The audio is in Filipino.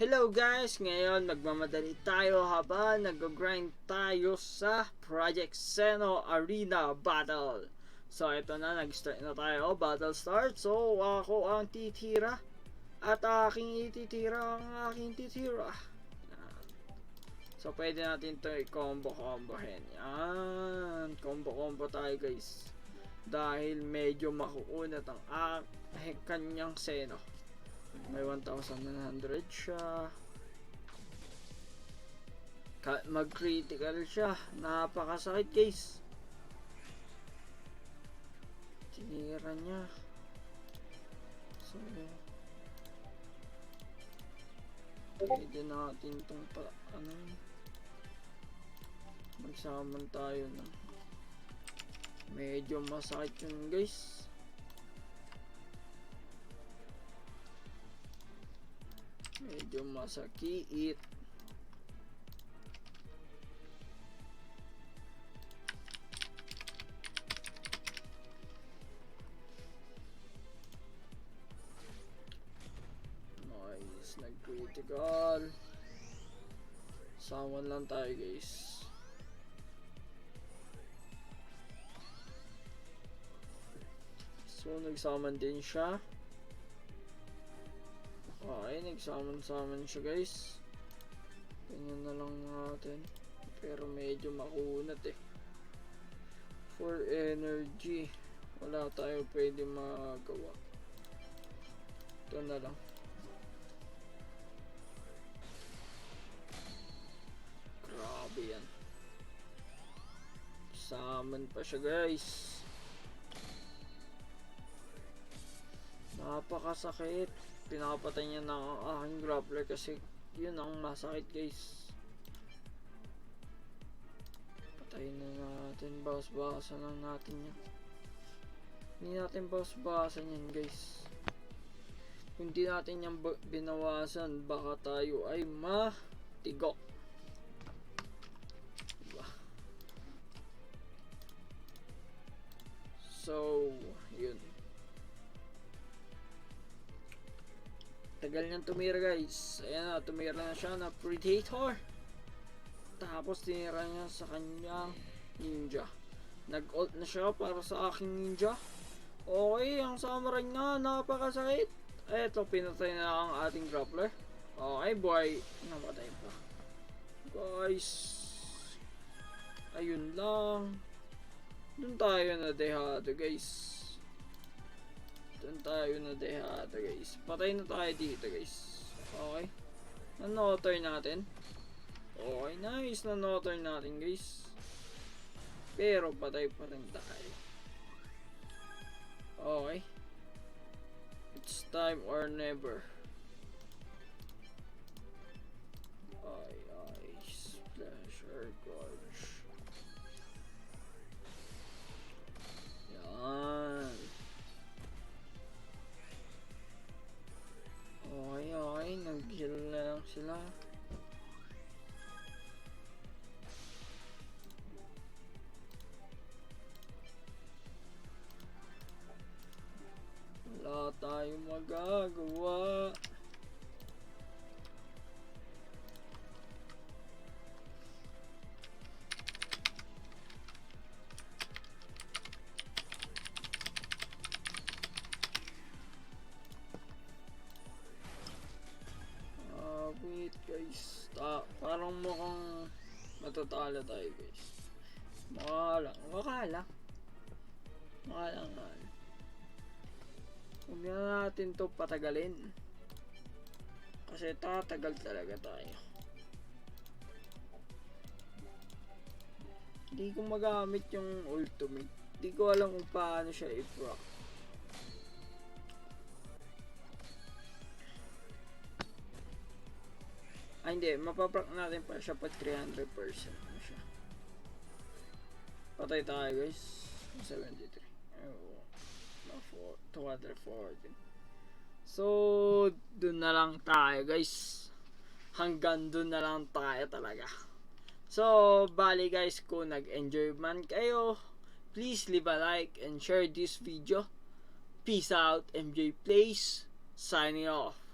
Hello guys! Ngayon magmamadali tayo habang nag-grind tayo sa Project Xeno Arena Battle. So ito na, nag-start na tayo, battle start. So ako ang titira at aking ititira ang aking titira. So pwede natin ito i-combo-combohin. Yan, combo-combo tayo guys. Dahil medyo makukunat ang kanyang Xeno. May 1,100 siya. Mag-critical siya. Napakasakit guys. Tinira niya. So, pwede natin itong magsaman tayo ng medyo masakit yun guys. Medyo masakit. Nice, nag-critical. Sawan lang tayo guys. So nagsaman din siya. Okay, nagsaman-saman siya guys. Ganyan na lang natin. Pero medyo makunat eh. For energy, wala tayo pwede magawa. Ito na lang. Grabe yan. Saman pa siya guys. Napakasakit. Pinapatay niya ng aking grappler kasi yun ang masakit guys. Patayin na natin, bawas-bawasan lang natin yan. Hindi natin bawas-bawasan yan guys. Kung di natin yan binawasan, baka tayo ay matigok. Diba? So, yun. Tagal niyang tumira guys. Ayan na, tumira na siya na Predator. Tapos tinira niya sa kanyang ninja. Nag-ult na siya para sa aking ninja. Okay, ang samurai na, napakasakit. Eto, pinatay na ang ating grappler. Okay, boy. Namatay pa. Guys. Ayun lang. Doon tayo na dehado guys. Doon tayo na dehado guys. Patay na tayo dito guys. Okay. Nanotor natin. Okay, nice. Nanotor natin guys. Pero patay pa rin tayo. Okay. It's time or never. Splash or gorge. Yan. Okay, nag-heal na lang sila. Wala tayong magagawa. Wait guys, parang mukhang matatalo tayo guys. Maka lang. Huwag na natin to patagalin. Kasi tatagal talaga tayo. Hindi ko magamit yung ultimate. Hindi ko alam kung paano siya i-proc. Hindi, mapaproc natin pa siya pag 300% na siya. Patay tayo guys. 73. 214. So, dun na lang tayo guys. Hanggang dun na lang tayo talaga. So, bali guys, kung nag-enjoy man kayo, please leave a like and share this video. Peace out, MJ Plays, signing off.